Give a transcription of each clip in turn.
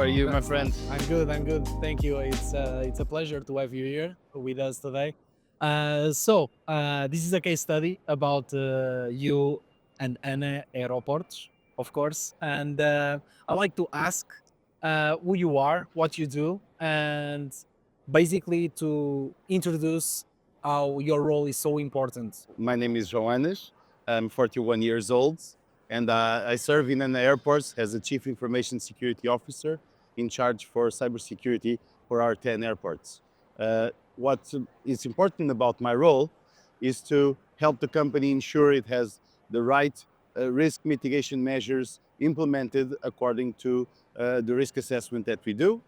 you, my friend? I'm good. I'm good. Thank you. It's a pleasure to have you here with us today. This is a case study about you and ANA Aeroportos, of course. And I like to ask who you are, what you do, and basically to introduce how your role is so important. My name is João Annes. I'm 41 years old, and I serve in ANA Airports as a Chief Information Security Officer in charge for cybersecurity for our 10 airports. What is important about my role is to help the company ensure it has the right risk mitigation measures implemented according to the risk assessment that we do,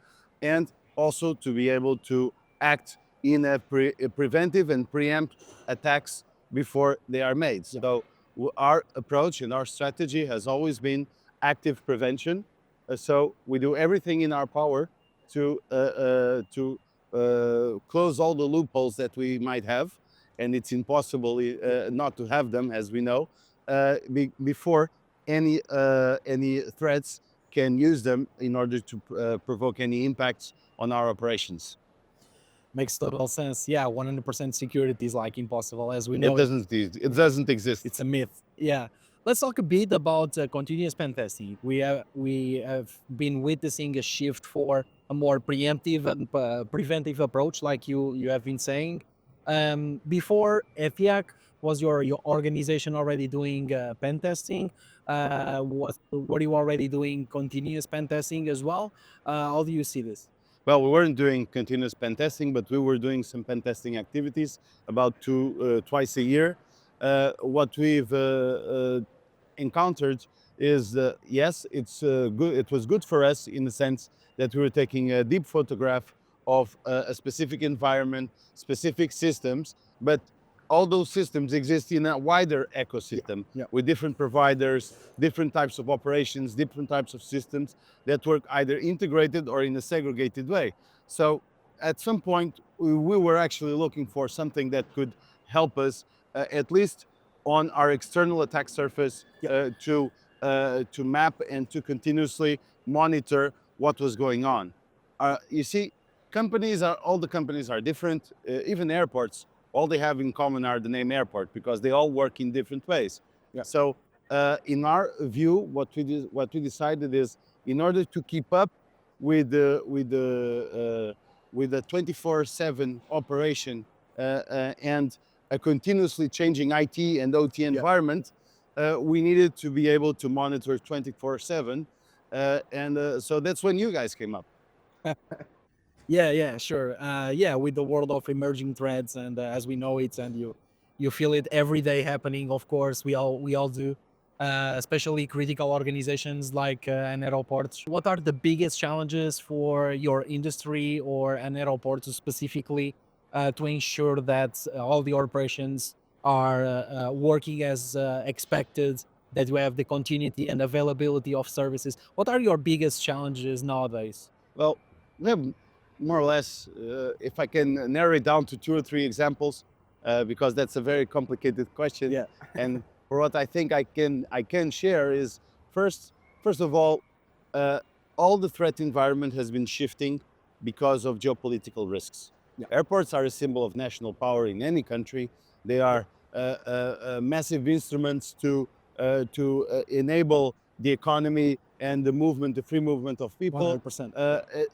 and also to be able to act in a preventive and preempt attacks before they are made. Yeah. So our approach and our strategy has always been active prevention. So we do everything in our power to close all the loopholes that we might have, and it's impossible not to have them, as we know, before any threats can use them in order to provoke any impacts on our operations. Makes total sense. Yeah, 100% security is like impossible, as we It know. doesn't exist. It's a myth. Yeah. Let's talk a bit about continuous pen testing. We have been witnessing a shift for a more preemptive and preventive approach, like you have been saying. Before Ethiack, was your organization already doing pen testing? Were you already doing continuous pen testing as well? How do you see this? Well, we weren't doing continuous pen testing, but we were doing some pen testing activities about twice a year. What we've encountered is yes, it's good. It was good for us in the sense that we were taking a deep photograph of a specific environment, specific systems, but all those systems exist in a wider ecosystem Yeah. with different providers, different types of operations, different types of systems that work either integrated or in a segregated way. So at some point, we were actually looking for something that could help us, at least on our external attack surface, Yeah. to map and to continuously monitor what was going on. You see, all the companies are different, even airports. All they have in common are the name airport because they all work in different ways. Yeah. So, in our view, what we decided is, in order to keep up with the 24/7 operation and a continuously changing IT and OT environment, we needed to be able to monitor 24/7, and so that's when you guys came up. Yeah, yeah, sure. Yeah, with the world of emerging threats, and as we know it, and you feel it every day happening. Of course, we all do, especially critical organizations like an airport. What are the biggest challenges for your industry or an airport specifically to ensure that all the operations are working as expected? That you have the continuity and availability of services. What are your biggest challenges nowadays? Well, we have more or less, if I can narrow it down to two or three examples, because that's a very complicated question. Yeah. And for what I think I can share is first, first of all the threat environment has been shifting because of geopolitical risks. Yeah. Airports are a symbol of national power in any country. They are massive instruments to enable the economy and the movement, the free movement of people. 100%.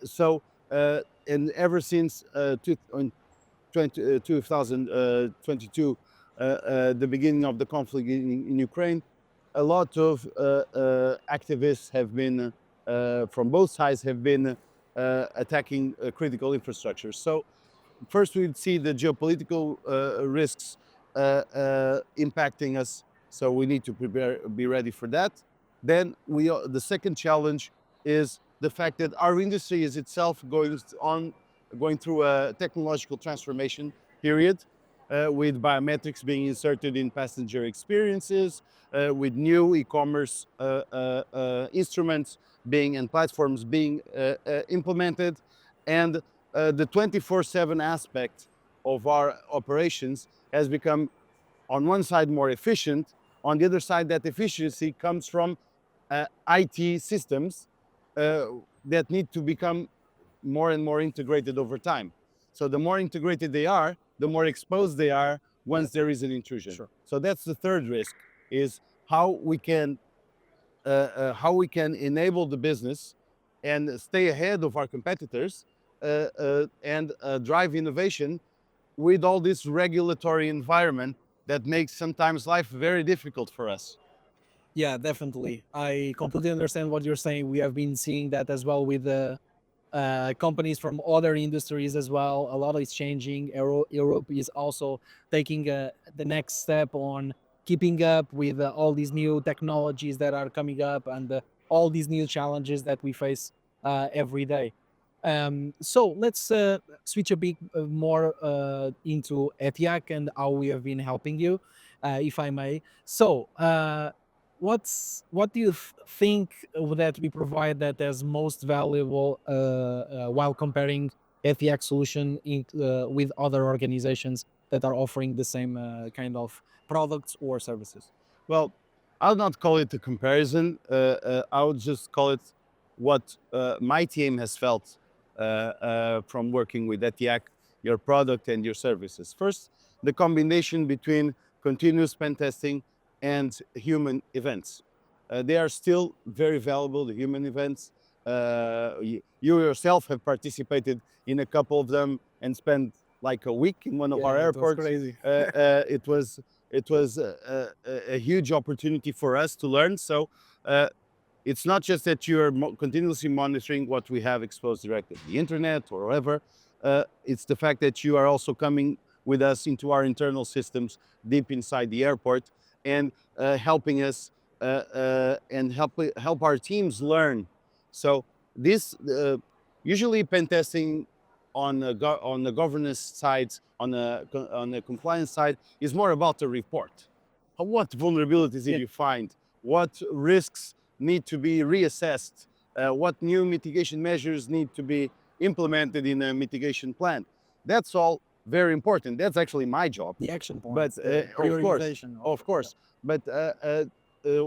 So, and ever since 2022, the beginning of the conflict in Ukraine, a lot of activists have been, from both sides, have been attacking critical infrastructure. So, first we'd see the geopolitical risks impacting us, so we need to be ready for that. Then the second challenge is the fact that our industry is itself going through a technological transformation period, with biometrics being inserted in passenger experiences, with new e-commerce instruments and platforms being implemented, and the 24/7 aspect of our operations has become, on one side, more efficient. On the other side, that efficiency comes from IT systems that need to become more and more integrated over time. So the more integrated they are, the more exposed they are once there is an intrusion. Sure. So that's the third risk: is how we can enable the business and stay ahead of our competitors, and drive innovation with all this regulatory environment that makes sometimes life very difficult for us. Yeah, definitely. I completely understand what you're saying. We have been seeing that as well with the companies from other industries as well. A lot is changing. Europe is also taking the next step on keeping up with all these new technologies that are coming up and all these new challenges that we face every day. So let's switch a bit more into Ethiack and how we have been helping you, if I may. So, what do you think that we provide that is most valuable while comparing Ethiack solution with other organizations that are offering the same kind of products or services? Well, I'll not call it a comparison. I would just call it what my team has felt from working with Ethiack, your product and your services. First, the combination between continuous pen testing and human events. They are still very valuable, the human events. You yourself have participated in a couple of them and spent like a week in one of our Yeah, it was airports. crazy. It was a huge opportunity for us to learn. So it's not just that you're continuously monitoring what we have exposed directly on the internet or wherever. It's the fact that you are also coming with us into our internal systems deep inside the airport and helping us and help our teams learn. So this usually pen testing on the governance side, on the compliance side, is more about the report. What vulnerabilities did Yeah, you find? What risks need to be reassessed? What new mitigation measures need to be implemented in a mitigation plan? That's all very important. That's actually my job. the action But points, the of course, prioritization of yeah, course. But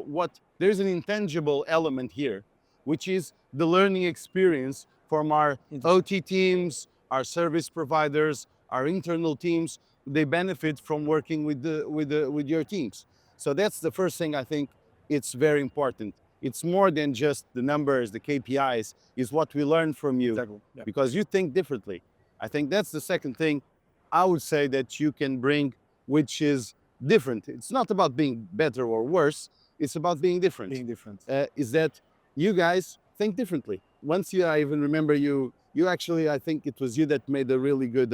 what there's an intangible element here, which is the learning experience from our interesting. OT teams, our service providers, our internal teams. They benefit from working with your teams. So that's the first thing I think it's very important. It's more than just the numbers, the KPIs, is what we learn from you Exactly. Yeah. because you think differently. I think that's the second thing I would say that you can bring, which is different. It's not about being better or worse, it's about being different. Being different. Is that you guys think differently. Once I even remember you actually, I think it was you that made a really good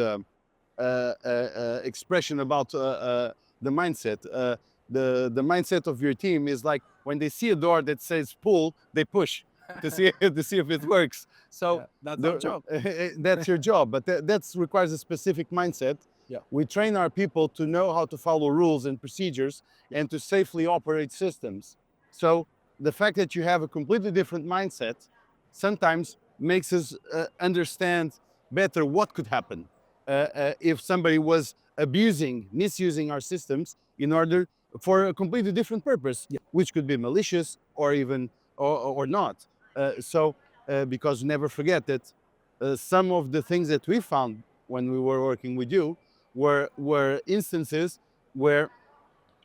expression about the mindset. The mindset of your team is like when they see a door that says pull, they push to see to see if it works. So Yeah, that's our the, job. that's your job, but that requires a specific mindset. Yeah. We train our people to know how to follow rules and procedures and to safely operate systems. So the fact that you have a completely different mindset sometimes makes us understand better what could happen if somebody was abusing, misusing our systems in order for a completely different purpose, Yeah. which could be malicious or even or not. Because never forget that some of the things that we found when we were working with you were instances where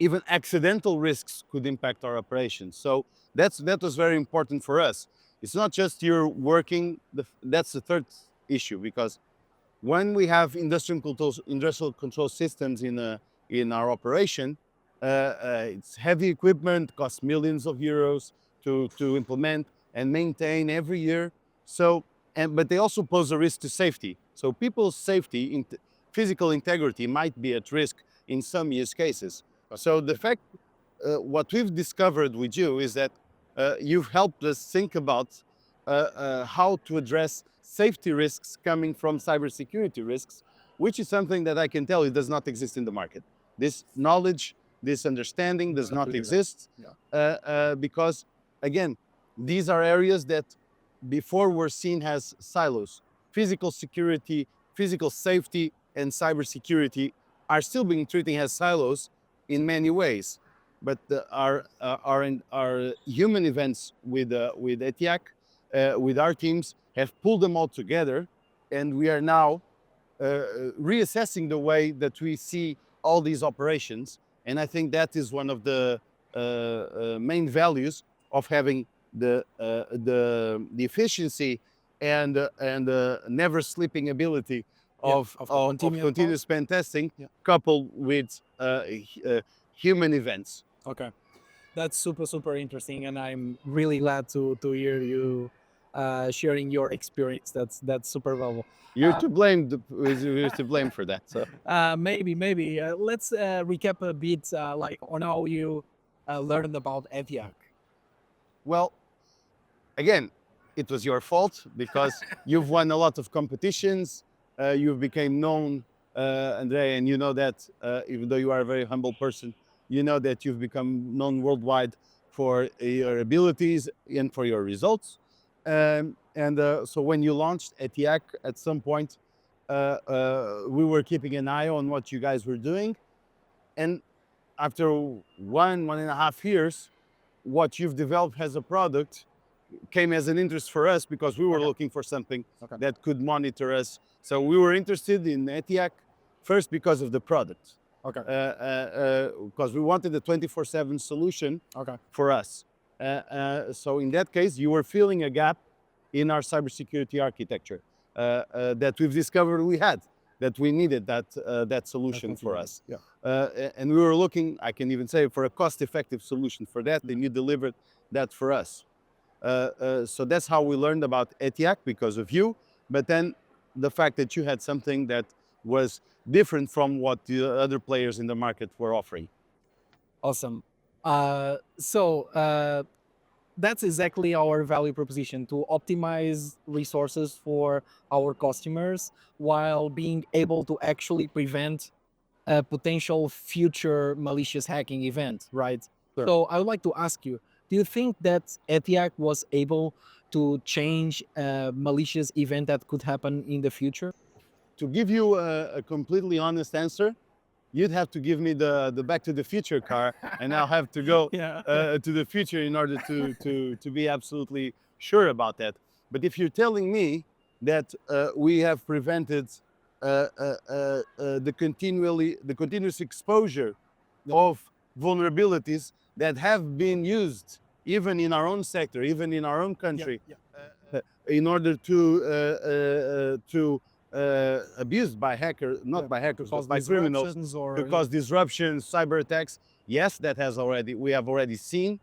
even accidental risks could impact our operations. So that was very important for us. It's not just you're working. That's the third issue because when we have industrial control systems in our operation, it's heavy equipment, costs millions of euros to implement and maintain every year. So, but they also pose a risk to safety. So people's safety, physical integrity might be at risk in some use cases. So the fact, what we've discovered with you is that you've helped us think about how to address safety risks coming from cybersecurity risks, which is something that I can tell you does not exist in the market. This knowledge, this understanding does not exist Yeah. because, again, these are areas that before were seen as silos. Physical security, physical safety, and cybersecurity are still being treated as silos in many ways. But our human events with Ethiack with our teams, have pulled them all together, and we are now reassessing the way that we see all these operations. And I think that is one of the main values of having the efficiency and never sleeping ability of continuous pen testing, coupled with human events. Okay, that's super interesting, and I'm really glad to hear you sharing your experience. That's super valuable. You're to blame. You're to blame for that. So Maybe. Let's recap a bit, like on how you learned about Ethiack. well, again, it was your fault because you've won a lot of competitions. You've become known, Andre, and you know that even though you are a very humble person, you know that you've become known worldwide for your abilities and for your results. So when you launched Ethiack, at some point, we were keeping an eye on what you guys were doing. And after 1.5 years, what you've developed as a product came as an interest for us because we were looking for something that could monitor us. So we were interested in Ethiack first because of the product. Because we wanted a 24/7 solution for us. So in that case, you were filling a gap in our cybersecurity architecture that we've discovered we had, that we needed that solution for us. And we were looking, I can even say, for a cost-effective solution for that, and you delivered that for us. So that's how we learned about Ethiack, because of you. But then the fact that you had something that was different from what the other players in the market were offering. Awesome. So that's exactly our value proposition, to optimize resources for our customers while being able to actually prevent a potential future malicious hacking event, right? Sure. So I would like to ask you, do you think that Ethiack was able to change a malicious event that could happen in the future? To give you a completely honest answer, you'd have to give me the Back to the Future car, and I'll have to go to the future in order to be absolutely sure about that. But if you're telling me that we have prevented the continuous exposure of vulnerabilities that have been used even in our own sector, even in our own country, in order to abused by hackers, not by hackers, but by criminals, to cause disruptions, cyber attacks. Yes, we have already seen.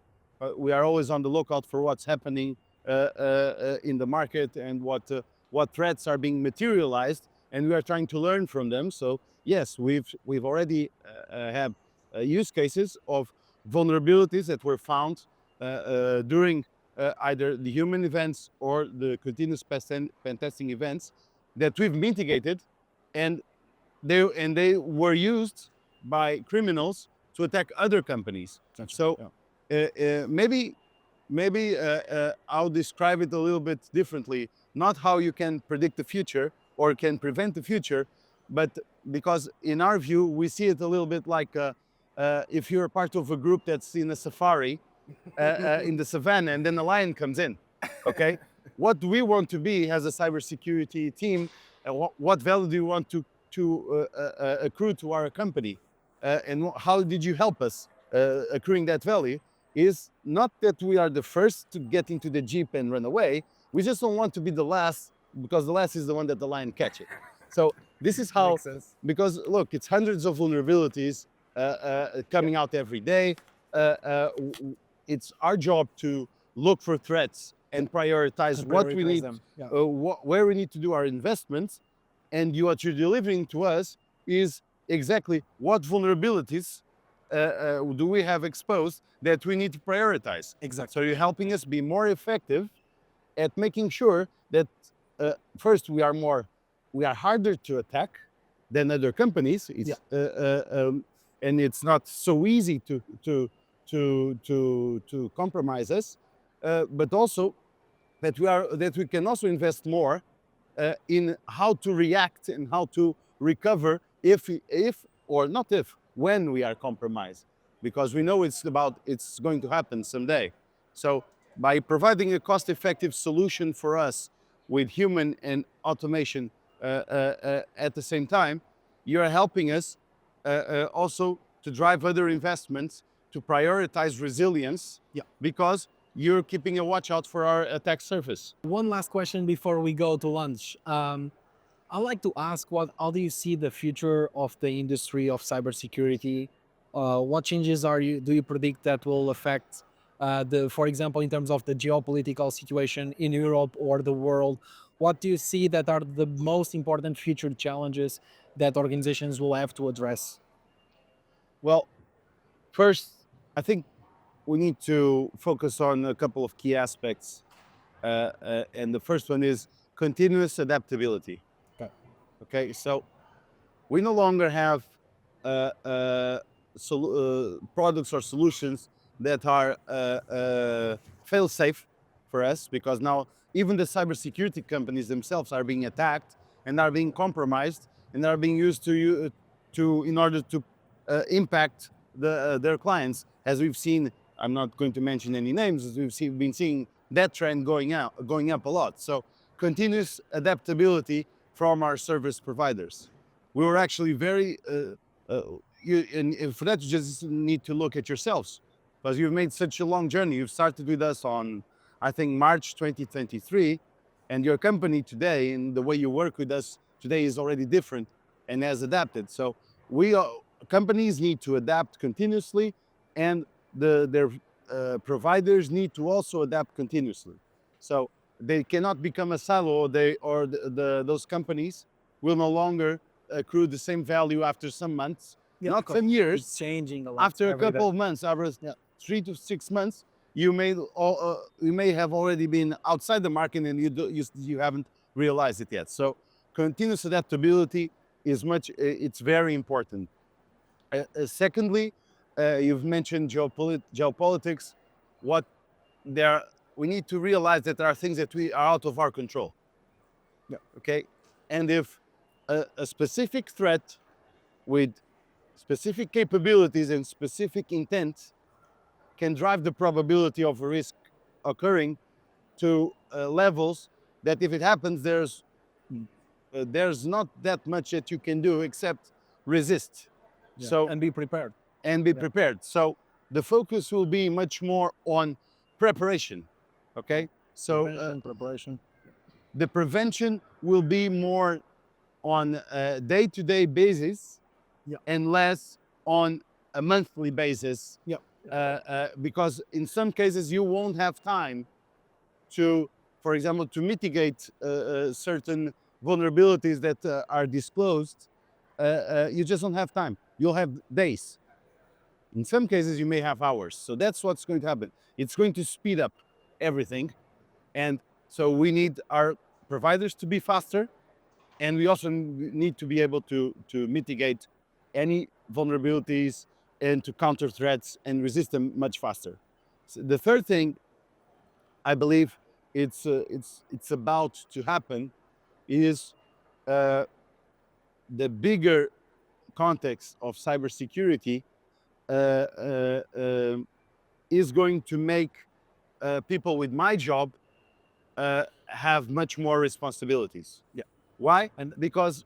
We are always on the lookout for what's happening in the market and what threats are being materialized, and we are trying to learn from them. So yes, we've already have use cases of vulnerabilities that were found during either the human events or the continuous pen testing events that we've mitigated, and they were used by criminals to attack other companies. So maybe I'll describe it a little bit differently. Not how you can predict the future or can prevent the future, but because in our view we see it a little bit like if you're part of a group that's in a safari in the savannah, and then a lion comes in. Okay. What do we want to be as a cybersecurity team, and what value do you want to accrue to our company, and how did you help us accruing that value? Is not that we are the first to get into the jeep and run away. We just don't want to be the last, because the last is the one that the lion catches. So this is how, because look, it's hundreds of vulnerabilities coming out every day. It's our job to look for threats and prioritize what we need, where we need to do our investments. And what you're delivering to us is exactly what vulnerabilities do we have exposed that we need to prioritize. Exactly. So you're helping us be more effective at making sure that first we are harder to attack than other companies. It's, and it's not so easy to compromise us, but also that we can also invest more in how to react and how to recover if or not if, when we are compromised, because we know it's going to happen someday. So by providing a cost-effective solution for us with human and automation at the same time, you're helping us also to drive other investments to prioritize resilience, Yeah. because you're keeping a watch out for our attack surface. One last question before we go to lunch. I'd like to ask, how do you see the future of the industry of cybersecurity? What changes do you predict that will affect for example, in terms of the geopolitical situation in Europe or the world? What do you see that are the most important future challenges that organizations will have to address? Well, first, I think we need to focus on a couple of key aspects. And the first one is continuous adaptability. Okay. Okay, so we no longer have products or solutions that are fail safe for us, because now even the cybersecurity companies themselves are being attacked and are being compromised and are being used to in order to impact their clients, as we've seen. I'm not going to mention any names, as been seeing that trend going up a lot. So continuous adaptability from our service providers. We were actually very and for that you just need to look at yourselves, because you've made such a long journey. You've started with us on, I think, March 2023, and your company today and the way you work with us today is already different and has adapted. So companies need to adapt continuously, and their providers need to also adapt continuously. So they cannot become a silo. Those companies will no longer accrue the same value after some months, Yeah, not some years. it's changing a lot After a every day. couple of months, after 3 to 6 months, you may have already been outside the market, and you haven't realized it yet. So continuous adaptability it's very important. Secondly, you've mentioned geopolitics. What there, we need to realize that there are things that we are out of our control. Yeah. Okay, and if a specific threat with specific capabilities and specific intent can drive the probability of a risk occurring to levels that, if it happens, there's not that much that you can do except resist. Yeah. So And be prepared. and be Yeah. prepared. So the focus will be much more on preparation. Okay, so Preparation. the prevention will be more on a day-to-day basis, Yeah. and less on a monthly basis. Yeah. Because in some cases you won't have time to, for example, to mitigate certain vulnerabilities that are disclosed. You just don't have time. You'll have days. In some cases, you may have hours. So that's what's going to happen. It's going to speed up everything. And so we need our providers to be faster, and we also need to be able to mitigate any vulnerabilities and to counter threats and resist them much faster. So the third thing I believe it's about to happen is uh, the bigger context of cybersecurity uh, uh, um is going to make people with my job have much more responsibilities. Yeah. Why? And because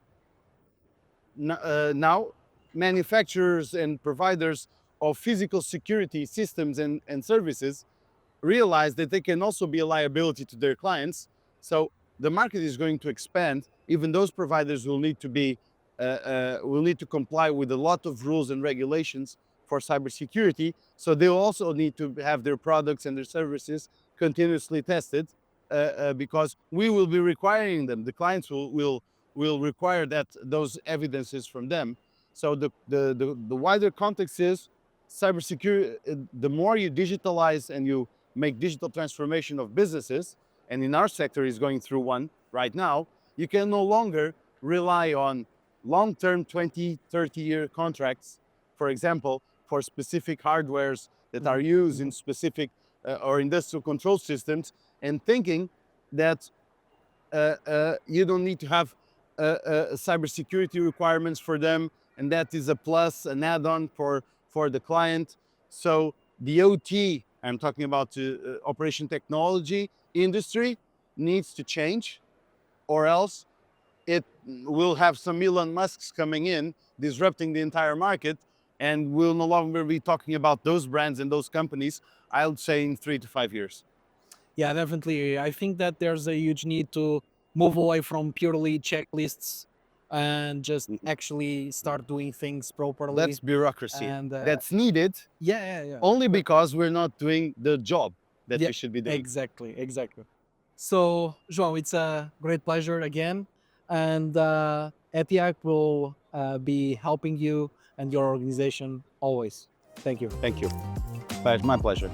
now manufacturers and providers of physical security systems and services realize that they can also be a liability to their clients. So the market is going to expand. Even those providers will need to comply with a lot of rules and regulations for cybersecurity. So they'll also need to have their products and their services continuously tested, because we will be requiring them. The clients will require those evidences from them. So the wider context is cybersecurity. The more you digitalize and you make digital transformation of businesses, and in our sector is going through one right now, you can no longer rely on long-term 20, 30-year contracts, for example, for specific hardwares that are used in specific or industrial control systems, and thinking that you don't need to have cybersecurity requirements for them, and that is a plus, an add-on for the client. So the OT I'm talking about operation technology industry needs to change, or else it will have some Elon Musks coming in, disrupting the entire market, and we'll no longer be talking about those brands and those companies, I'll say in 3 to 5 years. Yeah, definitely. I think that there's a huge need to move away from purely checklists and just actually start doing things properly. That's bureaucracy. And That's needed yeah. only But because we're not doing the job that yeah, we should be doing. exactly. So, João, it's a great pleasure again. And Ethiack will be helping you and your organization always. Thank you. Thank you. My pleasure.